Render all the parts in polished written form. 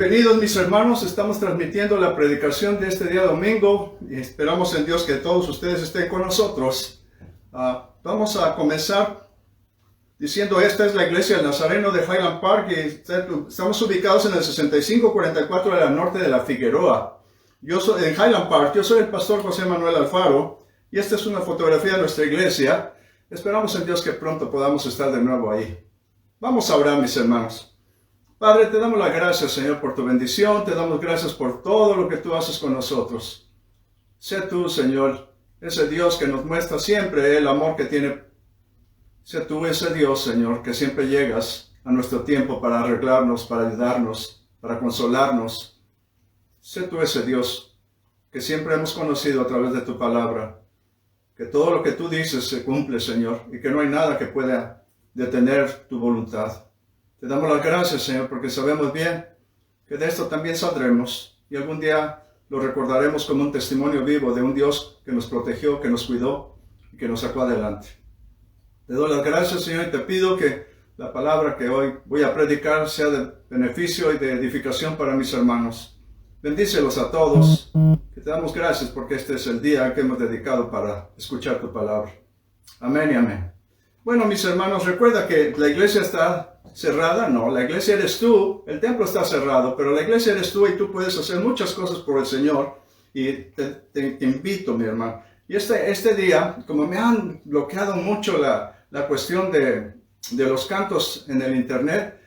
Bienvenidos mis hermanos, estamos transmitiendo la predicación de este día domingo y esperamos en Dios que todos ustedes estén con nosotros. Vamos a comenzar diciendo, esta es la iglesia del Nazareno de Highland Park y estamos ubicados en el 6544 de la norte de la Figueroa. Yo soy en Highland Park, yo soy el pastor José Manuel Alfaro y esta es una fotografía de nuestra iglesia. Esperamos en Dios que pronto podamos estar de nuevo ahí. Vamos a orar, mis hermanos. Padre, te damos las gracias, Señor, por tu bendición. Te damos gracias por todo lo que tú haces con nosotros. Sé tú, Señor, ese Dios que nos muestra siempre el amor que tiene. Sé tú ese Dios, Señor, que siempre llegas a nuestro tiempo para arreglarnos, para ayudarnos, para consolarnos. Sé tú ese Dios que siempre hemos conocido a través de tu palabra. Que todo lo que tú dices se cumple, Señor, y que no hay nada que pueda detener tu voluntad. Te damos las gracias, Señor, porque sabemos bien que de esto también saldremos y algún día lo recordaremos como un testimonio vivo de un Dios que nos protegió, que nos cuidó y que nos sacó adelante. Te doy las gracias, Señor, y te pido que la palabra que hoy voy a predicar sea de beneficio y de edificación para mis hermanos. Bendícelos a todos, que te damos gracias porque este es el día que hemos dedicado para escuchar tu palabra. Amén y amén. Bueno, mis hermanos, recuerda que la iglesia está cerrada. No, la iglesia eres tú, el templo está cerrado, pero la iglesia eres tú y tú puedes hacer muchas cosas por el Señor y te invito, mi hermano. Y este día, como me han bloqueado mucho la cuestión de los cantos en el internet,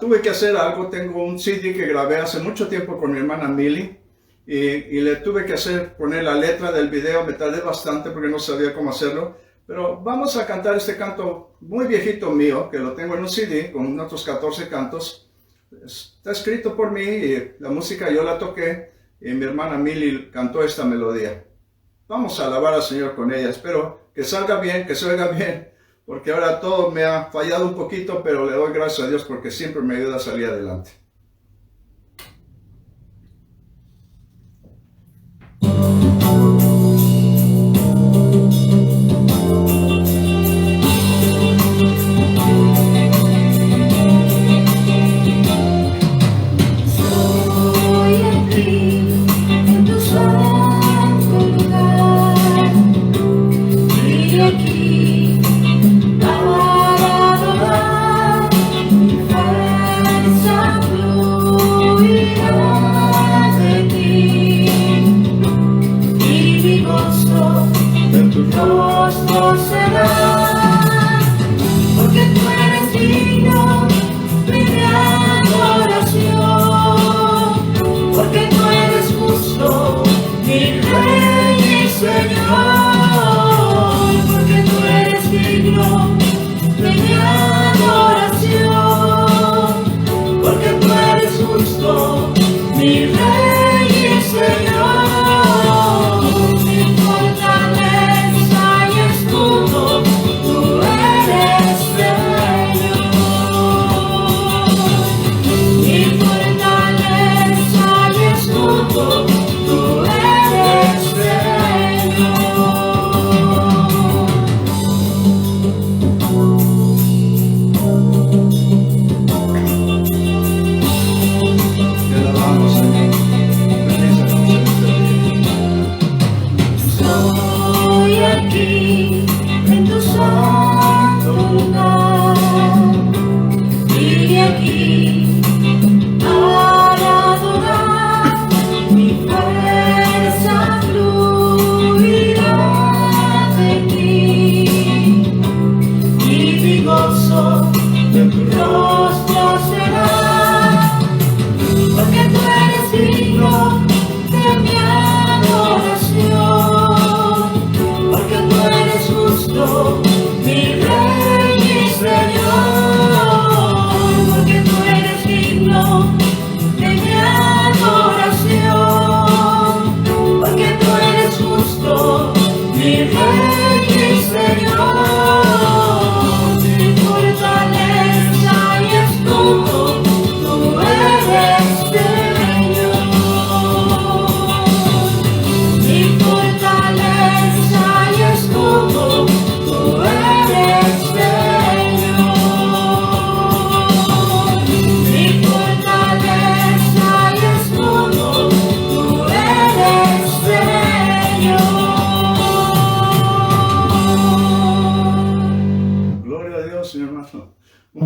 tuve que hacer algo. Tengo un CD que grabé hace mucho tiempo con mi hermana Millie y le tuve que poner la letra del video. Me tardé bastante porque no sabía cómo hacerlo. Pero vamos a cantar este canto muy viejito mío, que lo tengo en un CD con otros 14 cantos. Está escrito por mí y la música yo la toqué y mi hermana Millie cantó esta melodía. Vamos a alabar al Señor con ella. Espero que salga bien, que se oiga bien, porque ahora todo me ha fallado un poquito, pero le doy gracias a Dios porque siempre me ayuda a salir adelante. Blue.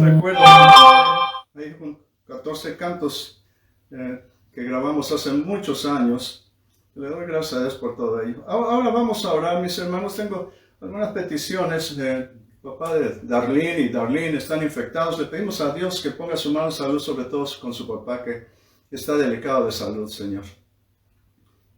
recuerdo, hay 14 cantos que grabamos hace muchos años. Le doy gracias a Dios por todo ello. Ahora vamos a orar, mis hermanos. Tengo algunas peticiones. Papá de Darlene y Darlene están infectados. Le pedimos a Dios que ponga su mano de salud, sobre todo con su papá, que está delicado de salud, Señor.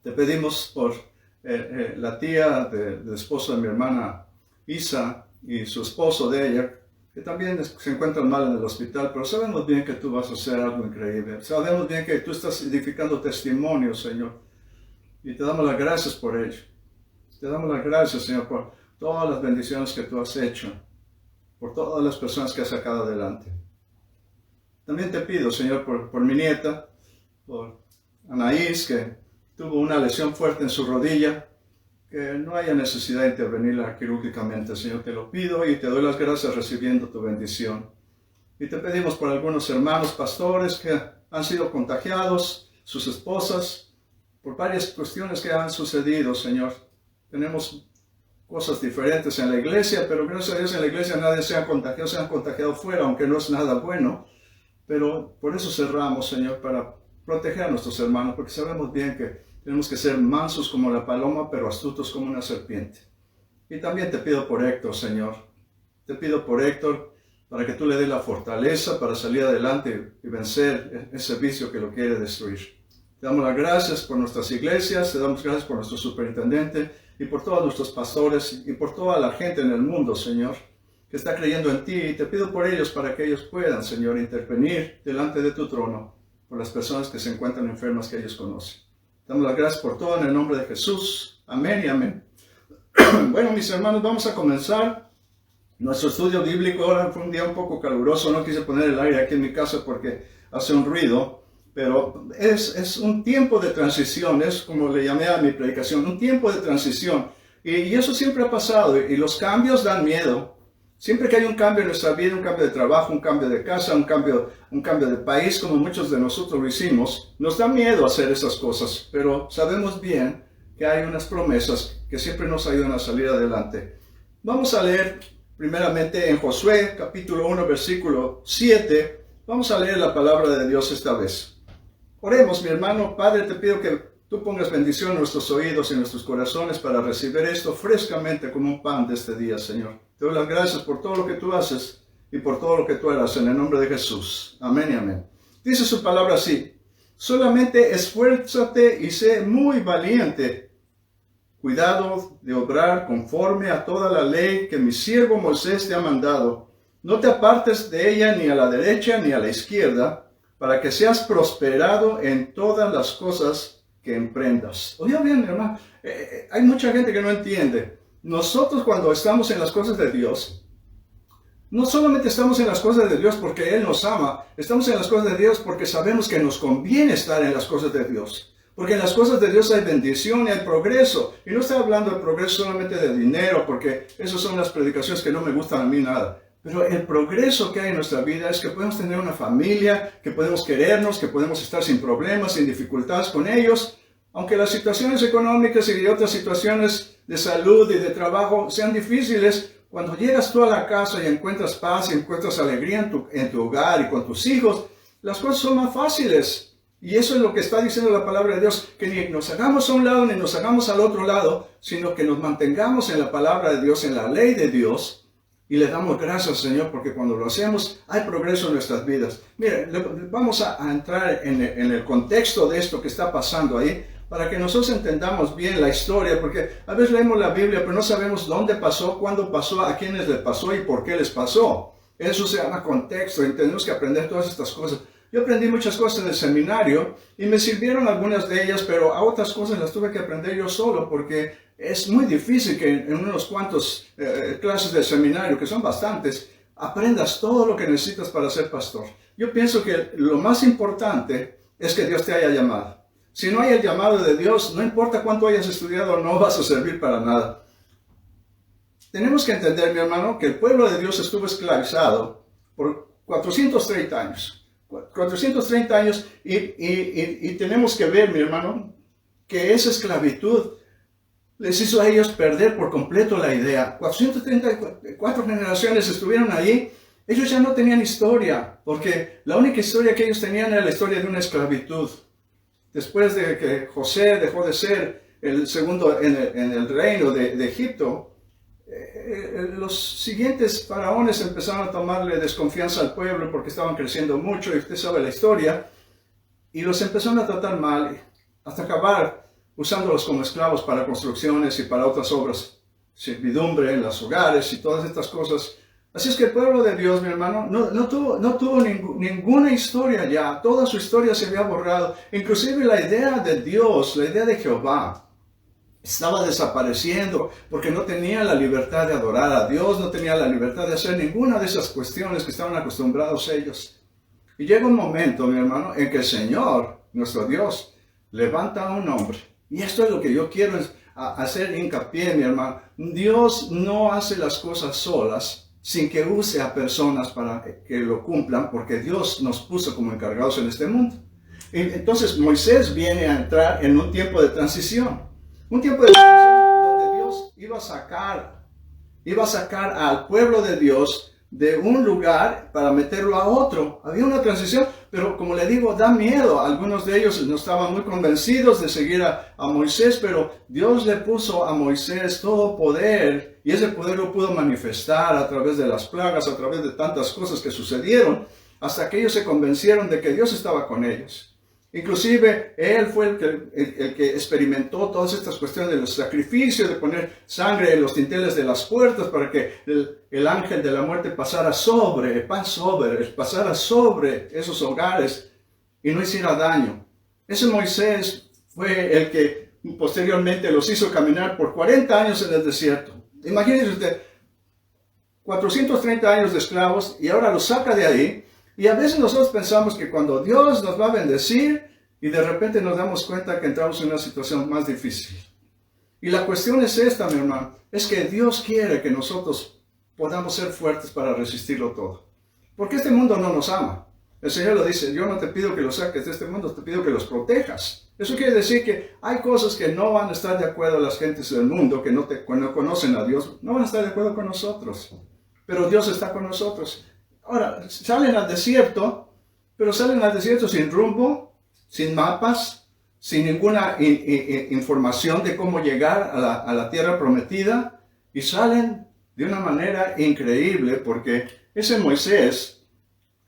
Te pedimos por la tía del esposo de mi hermana Isa y su esposo de ella, que también se encuentran mal en el hospital, pero sabemos bien que tú vas a hacer algo increíble. Sabemos bien que tú estás edificando testimonios, Señor, y te damos las gracias por ello. Te damos las gracias, Señor, por todas las bendiciones que tú has hecho, por todas las personas que has sacado adelante. También te pido, Señor, por mi nieta, por Anaís, que tuvo una lesión fuerte en su rodilla, que no haya necesidad de intervenirla quirúrgicamente, Señor. Te lo pido y te doy las gracias recibiendo tu bendición. Y te pedimos por algunos hermanos pastores que han sido contagiados, sus esposas, por varias cuestiones que han sucedido, Señor. Tenemos cosas diferentes en la iglesia, pero gracias a Dios en la iglesia nadie se han contagiado fuera, aunque no es nada bueno. Pero por eso cerramos, Señor, para proteger a nuestros hermanos, porque sabemos bien que tenemos que ser mansos como la paloma, pero astutos como una serpiente. Y también te pido por Héctor, Señor. Te pido por Héctor para que tú le des la fortaleza para salir adelante y vencer ese vicio que lo quiere destruir. Te damos las gracias por nuestras iglesias, te damos gracias por nuestro superintendente y por todos nuestros pastores y por toda la gente en el mundo, Señor, que está creyendo en ti. Y te pido por ellos para que ellos puedan, Señor, intervenir delante de tu trono por las personas que se encuentran enfermas que ellos conocen. Te damos las gracias por todo en el nombre de Jesús. Amén y amén. Bueno, mis hermanos, vamos a comenzar nuestro estudio bíblico. Ahora fue un día un poco caluroso, no quise poner el aire aquí en mi casa porque hace un ruido. Pero es un tiempo de transición, es como le llamé a mi predicación, un tiempo de transición. Y eso siempre ha pasado, y los cambios dan miedo. Siempre que hay un cambio en nuestra vida, un cambio de trabajo, un cambio de casa, un cambio de país, como muchos de nosotros lo hicimos, nos da miedo hacer esas cosas, pero sabemos bien que hay unas promesas que siempre nos ayudan a salir adelante. Vamos a leer primeramente en Josué, capítulo 1, versículo 7. Vamos a leer la palabra de Dios esta vez. Oremos, mi hermano. Padre, te pido que tú pongas bendición en nuestros oídos y en nuestros corazones para recibir esto frescamente como un pan de este día, Señor. Te doy las gracias por todo lo que tú haces y por todo lo que tú harás en el nombre de Jesús. Amén y amén. Dice su palabra así: solamente esfuérzate y sé muy valiente. Cuidado de obrar conforme a toda la ley que mi siervo Moisés te ha mandado. No te apartes de ella ni a la derecha ni a la izquierda, para que seas prosperado en todas las cosas que emprendas. Oye bien, hermano, hay mucha gente que no entiende. Nosotros cuando estamos en las cosas de Dios, no solamente estamos en las cosas de Dios porque Él nos ama, estamos en las cosas de Dios porque sabemos que nos conviene estar en las cosas de Dios. Porque en las cosas de Dios hay bendición y hay progreso. Y no estoy hablando de progreso solamente de dinero, porque esas son las predicaciones que no me gustan a mí nada. Pero el progreso que hay en nuestra vida es que podemos tener una familia, que podemos querernos, que podemos estar sin problemas, sin dificultades con ellos. Aunque las situaciones económicas y otras situaciones de salud y de trabajo sean difíciles, cuando llegas tú a la casa y encuentras paz y encuentras alegría en tu hogar y con tus hijos, las cosas son más fáciles. Y eso es lo que está diciendo la palabra de Dios, que ni nos hagamos a un lado ni nos hagamos al otro lado, sino que nos mantengamos en la palabra de Dios, en la ley de Dios. Y le damos gracias, Señor, porque cuando lo hacemos hay progreso en nuestras vidas. Mire, vamos a entrar en el contexto de esto que está pasando ahí, para que nosotros entendamos bien la historia, porque a veces leemos la Biblia, pero no sabemos dónde pasó, cuándo pasó, a quiénes les pasó y por qué les pasó. Eso se llama contexto, y tenemos que aprender todas estas cosas. Yo aprendí muchas cosas en el seminario, y me sirvieron algunas de ellas, pero a otras cosas las tuve que aprender yo solo, porque es muy difícil que en unos cuantos clases del seminario, que son bastantes, aprendas todo lo que necesitas para ser pastor. Yo pienso que lo más importante es que Dios te haya llamado. Si no hay el llamado de Dios, no importa cuánto hayas estudiado, no vas a servir para nada. Tenemos que entender, mi hermano, que el pueblo de Dios estuvo esclavizado por 430 años. 430 años y tenemos que ver, mi hermano, que esa esclavitud les hizo a ellos perder por completo la idea. 434 generaciones estuvieron allí Ellos ya no tenían historia, porque la única historia que ellos tenían era la historia de una esclavitud. Después de que José dejó de ser el segundo en el reino de Egipto, los siguientes faraones empezaron a tomarle desconfianza al pueblo porque estaban creciendo mucho, y usted sabe la historia, y los empezaron a tratar mal, hasta acabar usándolos como esclavos para construcciones y para otras obras, servidumbre en los hogares y todas estas cosas. Así es que el pueblo de Dios, mi hermano, no tuvo ninguna historia ya. Toda su historia se había borrado. Inclusive la idea de Dios, la idea de Jehová, estaba desapareciendo porque no tenía la libertad de adorar a Dios, no tenía la libertad de hacer ninguna de esas cuestiones que estaban acostumbrados ellos. Y llega un momento, mi hermano, en que el Señor, nuestro Dios, levanta a un hombre. Y esto es lo que yo quiero hacer hincapié, mi hermano. Dios no hace las cosas solas, sin que use a personas para que lo cumplan, porque Dios nos puso como encargados en este mundo. Entonces Moisés viene a entrar en un tiempo de transición. Un tiempo de transición donde Dios iba a sacar al pueblo de Dios de un lugar para meterlo a otro. Había una transición, pero como le digo, da miedo. Algunos de ellos no estaban muy convencidos de seguir a Moisés, pero Dios le puso a Moisés todo poder, y ese poder lo pudo manifestar a través de las plagas, a través de tantas cosas que sucedieron, hasta que ellos se convencieron de que Dios estaba con ellos. Inclusive, él fue el que experimentó todas estas cuestiones de los sacrificios, de poner sangre en los dinteles de las puertas para que el ángel de la muerte pasara sobre esos hogares y no hiciera daño. Ese Moisés fue el que posteriormente los hizo caminar por 40 años en el desierto. Imagínense usted, 430 años de esclavos, y ahora los saca de ahí. Y a veces nosotros pensamos que cuando Dios nos va a bendecir, y de repente nos damos cuenta que entramos en una situación más difícil. Y la cuestión es esta, mi hermano, es que Dios quiere que nosotros podamos ser fuertes para resistirlo todo. Porque este mundo no nos ama. El Señor lo dice: yo no te pido que los saques de este mundo, te pido que los protejas. Eso quiere decir que hay cosas que no van a estar de acuerdo a las gentes del mundo, que no conocen a Dios, no van a estar de acuerdo con nosotros. Pero Dios está con nosotros. Ahora, salen al desierto, pero salen al desierto sin rumbo, sin mapas, sin ninguna información de cómo llegar a la tierra prometida, y salen de una manera increíble, porque ese Moisés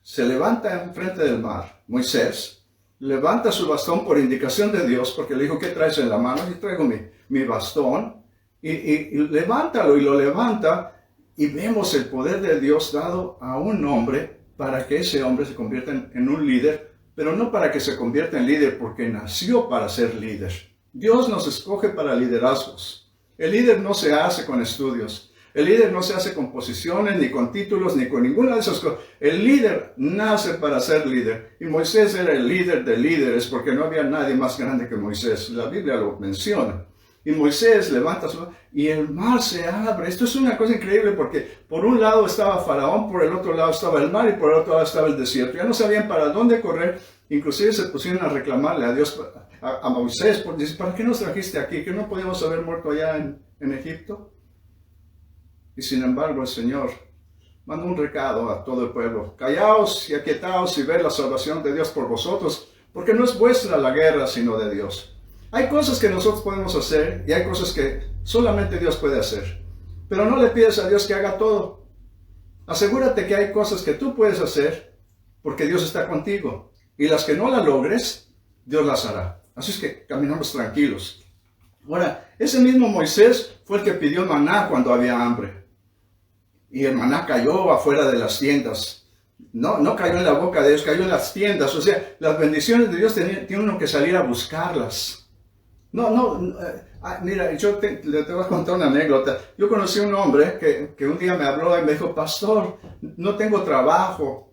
se levanta enfrente del mar. Moisés levanta su bastón por indicación de Dios, porque le dijo: ¿qué traes en la mano? Y traigo mi bastón, y levántalo, y lo levanta. Y vemos el poder de Dios dado a un hombre para que ese hombre se convierta en un líder, pero no para que se convierta en líder porque nació para ser líder. Dios nos escoge para liderazgos. El líder no se hace con estudios. El líder no se hace con posiciones, ni con títulos, ni con ninguna de esas cosas. El líder nace para ser líder. Y Moisés era el líder de líderes porque no había nadie más grande que Moisés. La Biblia lo menciona. Y Moisés levanta su mano y el mar se abre. Esto es una cosa increíble porque por un lado estaba Faraón, por el otro lado estaba el mar y por el otro lado estaba el desierto. Ya no sabían para dónde correr. Inclusive se pusieron a reclamarle a Dios, a Moisés, por decir: ¿para qué nos trajiste aquí? ¿Que no podíamos haber muerto allá en Egipto? Y sin embargo el Señor mandó un recado a todo el pueblo: callaos y aquietaos y ved la salvación de Dios por vosotros, porque no es vuestra la guerra, sino de Dios. Hay cosas que nosotros podemos hacer y hay cosas que solamente Dios puede hacer. Pero no le pides a Dios que haga todo. Asegúrate que hay cosas que tú puedes hacer porque Dios está contigo. Y las que no las logres, Dios las hará. Así es que caminamos tranquilos. Ahora, ese mismo Moisés fue el que pidió maná cuando había hambre. Y el maná cayó afuera de las tiendas. No cayó en la boca de Dios, cayó en las tiendas. O sea, las bendiciones de Dios tiene uno que salir a buscarlas. Mira, le voy a contar una anécdota. Yo conocí a un hombre que un día me habló y me dijo: pastor, no tengo trabajo,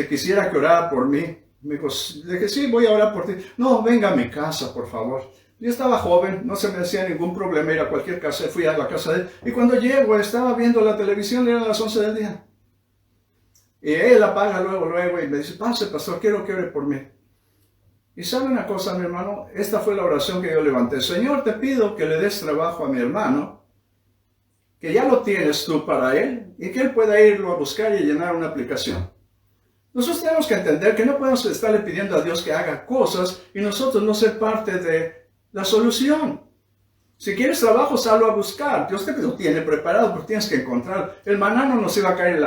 quisiera que orara por mí. Me dijo, le dije: sí, voy a orar por ti. No, venga a mi casa, por favor. Yo estaba joven, no se me hacía ningún problema ir a cualquier casa. Fui a la casa de él y cuando llego estaba viendo la televisión, eran las 11 del día. Y él apaga luego y me dice: pase, pastor, quiero que ore por mí. Y sabe una cosa, mi hermano, esta fue la oración que yo levanté: Señor, te pido que le des trabajo a mi hermano que ya lo tienes tú para Él y que Él pueda irlo a buscar y llenar una aplicación. Nosotros tenemos que entender que no podemos estarle pidiendo a Dios que haga cosas y nosotros no ser parte de la solución. Si quieres trabajo, sallo a buscar. Dios te lo tiene preparado, pero tienes que encontrarlo. El maná no les iba a caer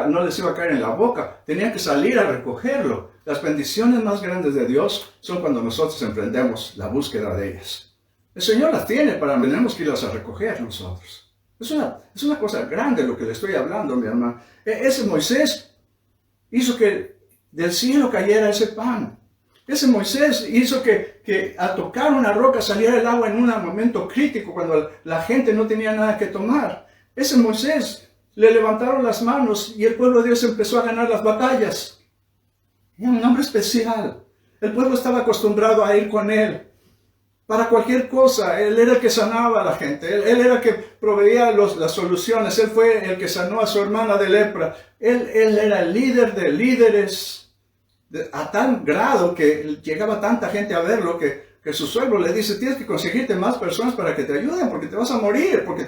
en la boca. Tenían que salir a recogerlo. Las bendiciones más grandes de Dios son cuando nosotros emprendemos la búsqueda de ellas. El Señor las tiene, tenemos que irlas a recoger nosotros. Es una cosa grande lo que le estoy hablando, mi hermano. Ese Moisés hizo que del cielo cayera ese pan. Ese Moisés hizo que al tocar una roca saliera el agua en un momento crítico cuando la gente no tenía nada que tomar. Ese Moisés le levantaron las manos y el pueblo de Dios empezó a ganar las batallas. Era un hombre especial. El pueblo estaba acostumbrado a ir con él para cualquier cosa. Él era el que sanaba a la gente. Él era el que proveía las soluciones. Él fue el que sanó a su hermana de lepra. Él era el líder de líderes. A tal grado que llegaba tanta gente a verlo que su suegro le dice, tienes que conseguirte más personas para que te ayuden porque te vas a morir, porque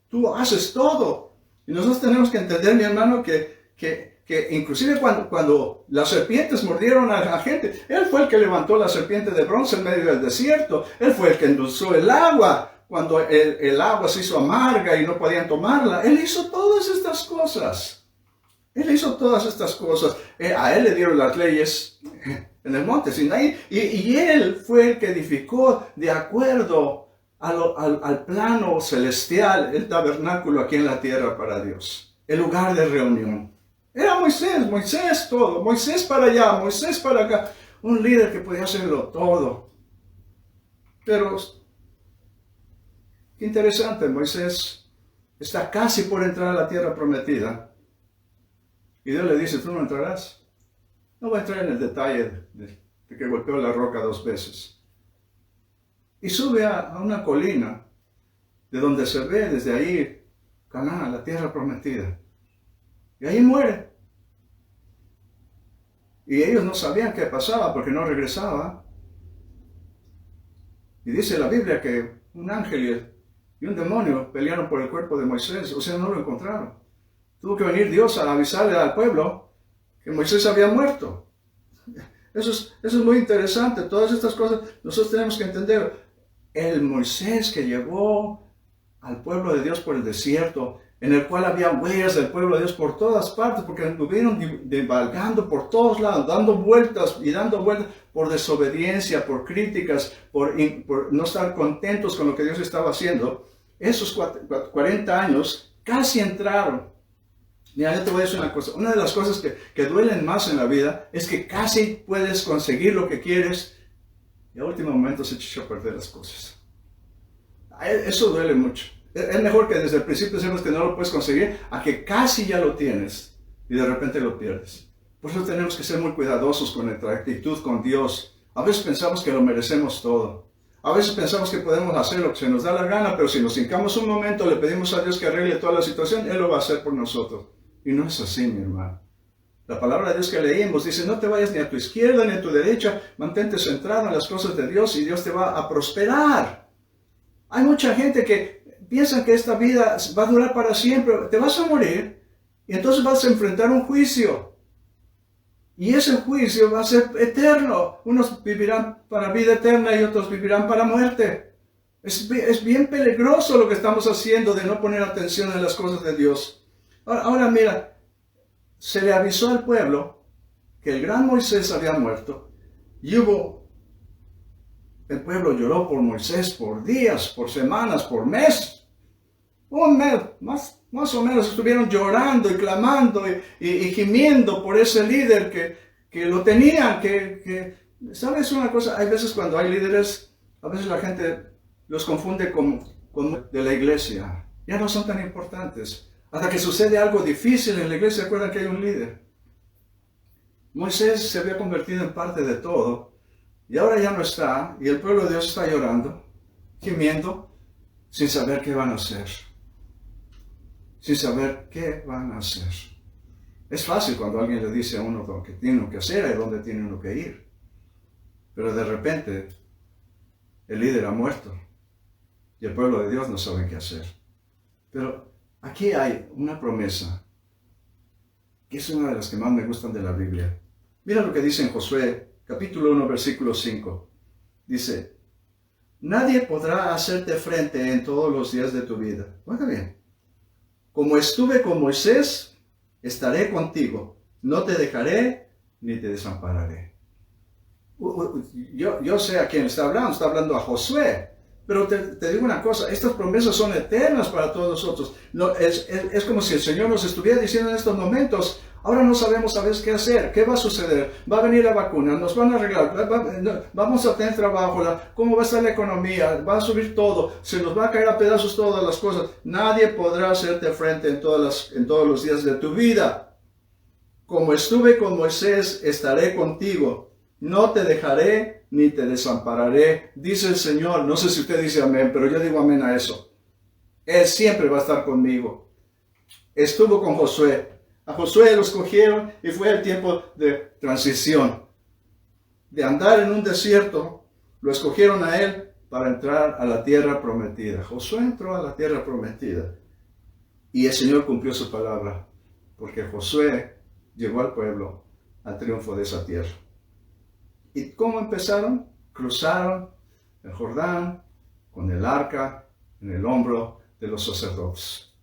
tú haces todo. Y nosotros tenemos que entender, mi hermano, que inclusive cuando las serpientes mordieron a la gente, él fue el que levantó la serpiente de bronce en medio del desierto. Él fue el que endulzó el agua cuando el agua se hizo amarga y no podían tomarla. Él hizo todas estas cosas. Él hizo todas estas cosas. A él le dieron las leyes en el monte Sinaí. Y él fue el que edificó de acuerdo al plano celestial el tabernáculo aquí en la tierra para Dios. El lugar de reunión. Era Moisés todo. Moisés para allá, Moisés para acá. Un líder que podía hacerlo todo. Pero, qué interesante, Moisés está casi por entrar a la tierra prometida. Y Dios le dice, tú no entrarás. No voy a entrar en el detalle de que golpeó la roca 2 veces. Y sube a una colina, de donde se ve desde ahí Canaán, la tierra prometida. Y ahí muere. Y ellos no sabían qué pasaba porque no regresaba. Y dice la Biblia que un ángel y un demonio pelearon por el cuerpo de Moisés, o sea, no lo encontraron. Tuvo que venir Dios a avisarle al pueblo que Moisés había muerto. Eso es muy interesante. Todas estas cosas nosotros tenemos que entender. El Moisés que llevó al pueblo de Dios por el desierto, en el cual había huellas del pueblo de Dios por todas partes, porque anduvieron divagando por todos lados, dando vueltas por desobediencia, por críticas, por no estar contentos con lo que Dios estaba haciendo. Esos 40 años casi entraron. Mira, yo te voy a decir una cosa. Una de las cosas que duelen más en la vida es que casi puedes conseguir lo que quieres y a último momento se echó a perder las cosas. Eso duele mucho. Es mejor que desde el principio sepas que no lo puedes conseguir a que casi ya lo tienes y de repente lo pierdes. Por eso tenemos que ser muy cuidadosos con nuestra actitud con Dios. A veces pensamos que lo merecemos todo. A veces pensamos que podemos hacer lo que se nos da la gana, pero si nos hincamos un momento, le pedimos a Dios que arregle toda la situación, Él lo va a hacer por nosotros. Y no es así, mi hermano. La palabra de Dios que leímos dice, no te vayas ni a tu izquierda ni a tu derecha, mantente centrado en las cosas de Dios y Dios te va a prosperar. Hay mucha gente que piensa que esta vida va a durar para siempre, te vas a morir y entonces vas a enfrentar un juicio. Y ese juicio va a ser eterno. Unos vivirán para vida eterna y otros vivirán para muerte. Es bien peligroso lo que estamos haciendo de no poner atención en las cosas de Dios. Ahora mira, se le avisó al pueblo que el gran Moisés había muerto y el pueblo lloró por Moisés por días, por semanas, por meses. Un mes, más o menos estuvieron llorando y clamando y gimiendo por ese líder que lo tenían, ¿sabes una cosa? Hay veces cuando hay líderes, a veces la gente los confunde con de la iglesia. Ya no son tan importantes. Hasta que sucede algo difícil en la iglesia, recuerdan que hay un líder. Moisés se había convertido en parte de todo, y ahora ya no está, y el pueblo de Dios está llorando, gimiendo, sin saber qué van a hacer. Sin saber qué van a hacer. Es fácil cuando alguien le dice a uno lo que tiene uno que hacer y dónde tiene uno que ir. Pero de repente, el líder ha muerto, y el pueblo de Dios no sabe qué hacer. Pero aquí hay una promesa, que es una de las que más me gustan de la Biblia. Mira lo que dice en Josué, capítulo 1, versículo 5. Dice, nadie podrá hacerte frente en todos los días de tu vida. Oiga bien, como estuve con Moisés, estaré contigo. No te dejaré ni te desampararé. Yo sé a quién está hablando a Josué. Pero te digo una cosa, estas promesas son eternas para todos nosotros. No, es como si el Señor nos estuviera diciendo en estos momentos, ahora no sabemos a veces qué hacer, qué va a suceder, va a venir la vacuna, nos van a arreglar, vamos a tener trabajo, cómo va a estar la economía, va a subir todo, se nos va a caer a pedazos todas las cosas. Nadie podrá hacerte frente en todos los días de tu vida. Como estuve con Moisés, estaré contigo. No te dejaré ni te desampararé, dice el Señor. No sé si usted dice amén, pero yo digo amén a eso. Él siempre va a estar conmigo. Estuvo con Josué. A Josué lo escogieron y fue el tiempo de transición. De andar en un desierto, lo escogieron a él para entrar a la tierra prometida. Josué entró a la tierra prometida y el Señor cumplió su palabra, porque Josué llevó al pueblo al triunfo de esa tierra. ¿Y cómo empezaron? Cruzaron el Jordán con el arca en el hombro de los sacerdotes.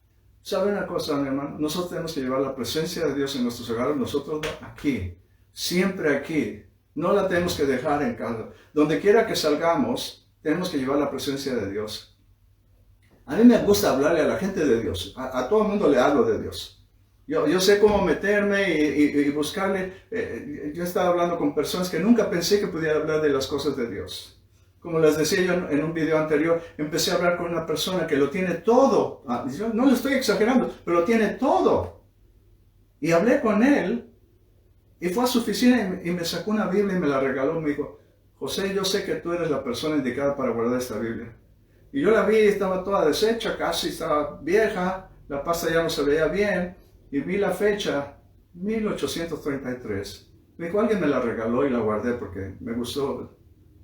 ¿Sabe una cosa, mi hermano? Nosotros tenemos que llevar la presencia de Dios en nuestros hogares, nosotros aquí, siempre aquí. No la tenemos que dejar en casa. Donde quiera que salgamos, tenemos que llevar la presencia de Dios. A mí me gusta hablarle a la gente de Dios. A todo el mundo le hablo de Dios. Yo sé cómo meterme y buscarle. Yo estaba hablando con personas que nunca pensé que pudiera hablar de las cosas de Dios. Como les decía yo en un video anterior, empecé a hablar con una persona que lo tiene todo. Yo no le estoy exagerando, pero lo tiene todo. Y hablé con él, y fue a su oficina y me sacó una Biblia y me la regaló. Me dijo, José, yo sé que tú eres la persona indicada para guardar esta Biblia. Y yo la vi, estaba toda deshecha, casi estaba vieja, la pasta ya no se veía bien. Y vi la fecha, 1833. Me dijo, alguien me la regaló y la guardé porque me gustó,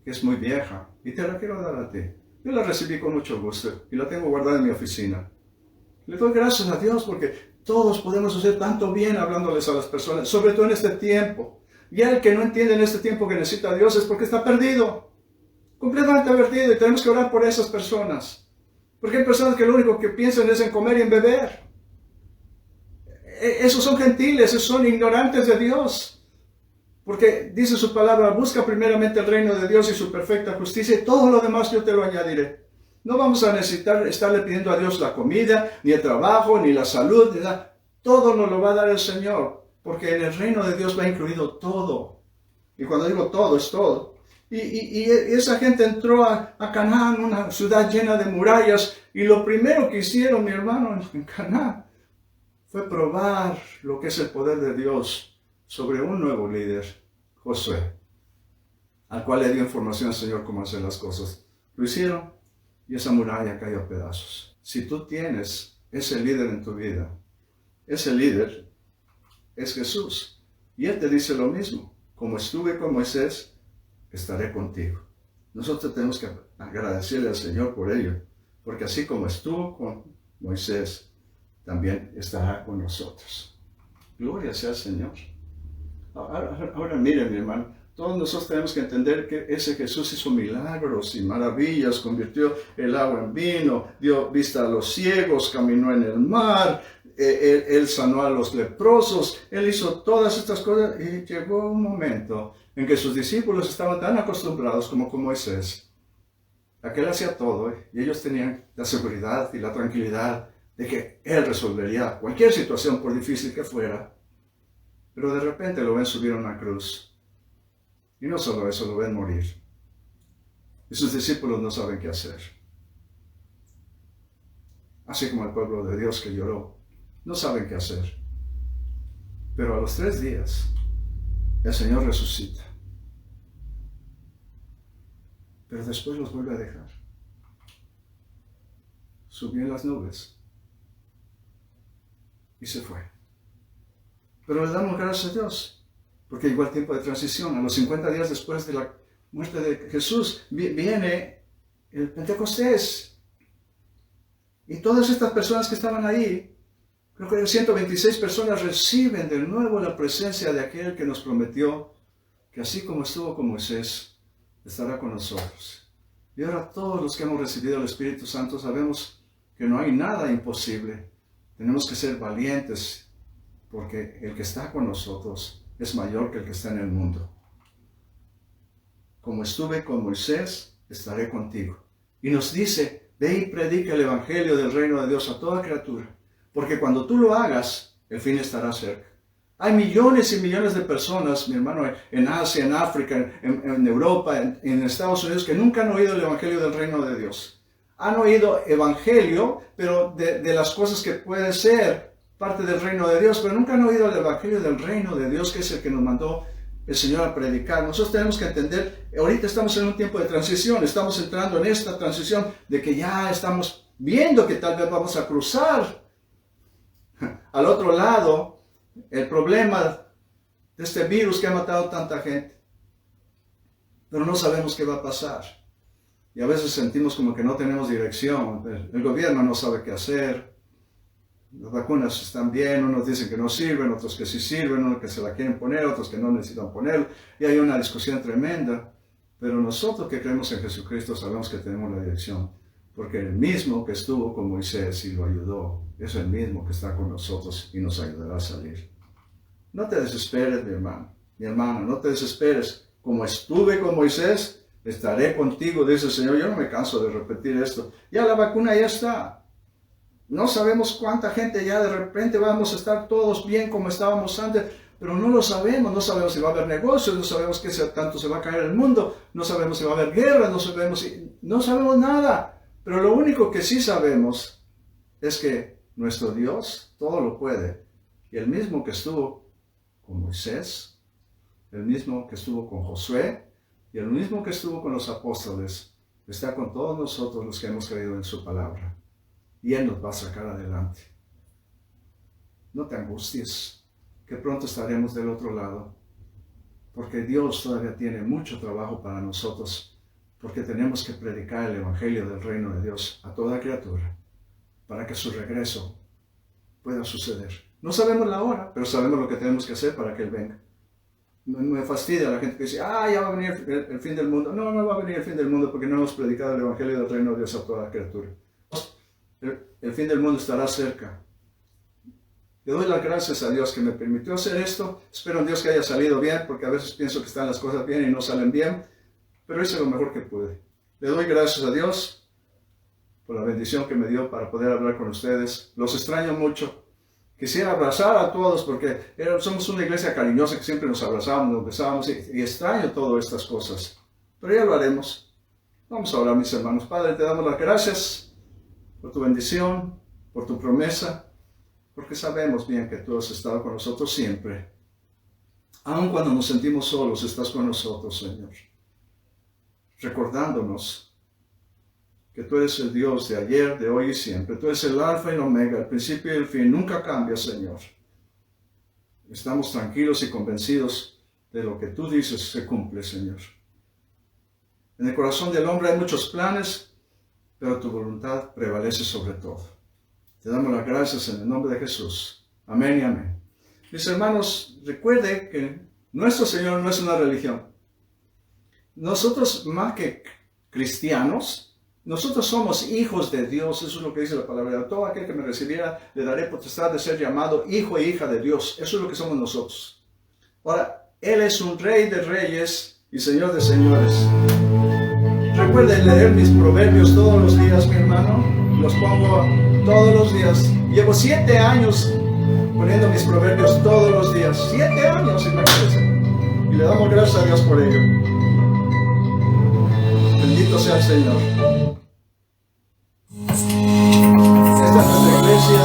que es muy vieja. Y te la quiero dar a ti. Yo la recibí con mucho gusto y la tengo guardada en mi oficina. Le doy gracias a Dios porque todos podemos hacer tanto bien hablándoles a las personas, sobre todo en este tiempo. Y el que no entiende en este tiempo que necesita a Dios es porque está perdido. Completamente perdido, y tenemos que orar por esas personas. Porque hay personas que lo único que piensan es en comer y en beber. Esos son gentiles, esos son ignorantes de Dios. Porque dice su palabra, busca primeramente el reino de Dios y su perfecta justicia, y todo lo demás yo te lo añadiré. No vamos a necesitar estarle pidiendo a Dios la comida, ni el trabajo, ni la salud, ni nada. Todo nos lo va a dar el Señor, porque en el reino de Dios va incluido todo. Y cuando digo todo, es todo. Y esa gente entró a Canaán, una ciudad llena de murallas, y lo primero que hicieron, mi hermano, en Canaán, fue probar lo que es el poder de Dios sobre un nuevo líder, Josué, al cual le dio información al Señor cómo hacer las cosas. Lo hicieron y esa muralla cayó a pedazos. Si tú tienes ese líder en tu vida, ese líder es Jesús. Y Él te dice lo mismo, como estuve con Moisés, estaré contigo. Nosotros tenemos que agradecerle al Señor por ello, porque así como estuvo con Moisés, también estará con nosotros. Gloria sea al Señor. Ahora miren, mi hermano, todos nosotros tenemos que entender que ese Jesús hizo milagros y maravillas, convirtió el agua en vino, dio vista a los ciegos, caminó en el mar, él sanó a los leprosos, Él hizo todas estas cosas, y llegó un momento en que sus discípulos estaban tan acostumbrados como con Moisés, a que Él hacía todo, y ellos tenían la seguridad y la tranquilidad de que Él resolvería cualquier situación, por difícil que fuera. Pero de repente lo ven subir a una cruz. Y no solo eso, lo ven morir. Y sus discípulos no saben qué hacer. Así como el pueblo de Dios que lloró, no saben qué hacer. Pero a los 3 días, el Señor resucita. Pero después los vuelve a dejar. Subió en las nubes y se fue. Pero le damos gracias a Dios, porque llegó el tiempo de transición. A los 50 días después de la muerte de Jesús, viene el Pentecostés. Y todas estas personas que estaban ahí, creo que 126 personas reciben de nuevo la presencia de aquel que nos prometió que así como estuvo con Moisés, estará con nosotros. Y ahora todos los que hemos recibido el Espíritu Santo sabemos que no hay nada imposible. Tenemos que ser valientes porque el que está con nosotros es mayor que el que está en el mundo. Como estuve con Moisés, estaré contigo. Y nos dice, ve y predica el Evangelio del reino de Dios a toda criatura, porque cuando tú lo hagas, el fin estará cerca. Hay millones y millones de personas, mi hermano, en Asia, en África, en Europa, en Estados Unidos, que nunca han oído el Evangelio del reino de Dios. Han oído Evangelio, pero de las cosas que puede ser parte del reino de Dios, pero nunca han oído el Evangelio del reino de Dios, que es el que nos mandó el Señor a predicar. Nosotros tenemos que entender, ahorita estamos en un tiempo de transición, estamos entrando en esta transición de que ya estamos viendo que tal vez vamos a cruzar al otro lado el problema de este virus que ha matado tanta gente. Pero no sabemos qué va a pasar. Y a veces sentimos como que no tenemos dirección. El gobierno no sabe qué hacer. Las vacunas están bien, unos dicen que no sirven, otros que sí sirven, unos que se la quieren poner, otros que no necesitan ponerlo. Y hay una discusión tremenda. Pero nosotros que creemos en Jesucristo sabemos que tenemos la dirección. Porque el mismo que estuvo con Moisés y lo ayudó, es el mismo que está con nosotros y nos ayudará a salir. No te desesperes, mi hermano, mi hermana, no te desesperes. Como estuve con Moisés, estaré contigo, dice el Señor. Yo no me canso de repetir esto. Ya la vacuna ya está. No sabemos cuánta gente ya de repente vamos a estar todos bien como estábamos antes, pero no lo sabemos. No sabemos si va a haber negocios, no sabemos qué tanto se va a caer el mundo, no sabemos si va a haber guerra, no sabemos nada. Pero lo único que sí sabemos es que nuestro Dios todo lo puede. Y el mismo que estuvo con Moisés, el mismo que estuvo con Josué y el mismo que estuvo con los apóstoles, está con todos nosotros los que hemos creído en su palabra. Y Él nos va a sacar adelante. No te angusties, que pronto estaremos del otro lado, porque Dios todavía tiene mucho trabajo para nosotros. Porque tenemos que predicar el Evangelio del reino de Dios a toda criatura, para que su regreso pueda suceder. No sabemos la hora, pero sabemos lo que tenemos que hacer para que Él venga. Me fastidia la gente que dice, ya va a venir el fin del mundo. No, no va a venir el fin del mundo porque no hemos predicado el Evangelio del reino de Dios a toda criatura. El fin del mundo estará cerca. Le doy las gracias a Dios que me permitió hacer esto. Espero en Dios que haya salido bien, porque a veces pienso que están las cosas bien y no salen bien. Pero hice lo mejor que pude. Le doy gracias a Dios por la bendición que me dio para poder hablar con ustedes. Los extraño mucho. Quisiera abrazar a todos porque somos una iglesia cariñosa que siempre nos abrazamos, nos besábamos y extraño todas estas cosas. Pero ya lo haremos. Vamos a orar, mis hermanos. Padre, te damos las gracias por tu bendición, por tu promesa, porque sabemos bien que tú has estado con nosotros siempre. Aun cuando nos sentimos solos, estás con nosotros, Señor. Recordándonos que tú eres el Dios de ayer, de hoy y siempre. Tú eres el alfa y el omega, el principio y el fin. Nunca cambias, Señor. Estamos tranquilos y convencidos de lo que tú dices se cumple, Señor. En el corazón del hombre hay muchos planes, pero tu voluntad prevalece sobre todo. Te damos las gracias en el nombre de Jesús. Amén y amén. Mis hermanos, recuerde que nuestro Señor no es una religión. Nosotros, más que cristianos, nosotros somos hijos de Dios. Eso es lo que dice la palabra. Todo aquel que me recibiera, le daré potestad de ser llamado hijo e hija de Dios. Eso es lo que somos nosotros. Ahora, Él es un rey de reyes y señor de señores. Recuerden leer mis proverbios todos los días, mi hermano. Los pongo todos los días. Llevo 7 años poniendo mis proverbios todos los días. 7 años, imagínense. Y le damos gracias a Dios por ello. Bendito sea el Señor. Esta es nuestra iglesia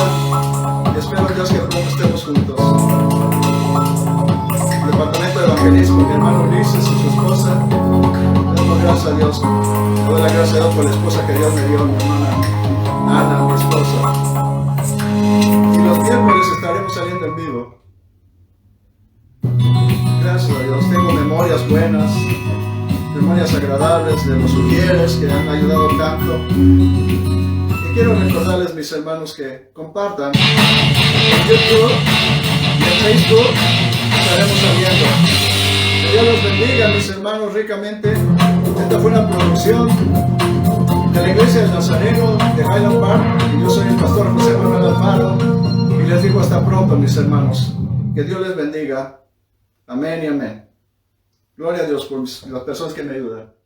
y espero Dios que pronto estemos juntos. El departamento de evangelismo, mi hermano Ulises y su esposa, le damos gracias a Dios. Le doy la gracia a Dios por la esposa que Dios me dio, mi hermana Ana, mi esposa. Y los miércoles estaremos saliendo en vivo. Gracias a Dios, tengo memorias buenas. Memorias agradables de los ujieres que han ayudado tanto. Y quiero recordarles pedirles, mis hermanos, que compartan en YouTube y en Facebook. Estaremos saliendo. Que Dios los bendiga, mis hermanos, ricamente. Esta fue una producción de la Iglesia del Nazareno de Highland Park. Y yo soy el pastor José Manuel Alfaro. Y les digo hasta pronto, mis hermanos. Que Dios les bendiga. Amén y amén. Gloria a Dios por las personas que me ayudan.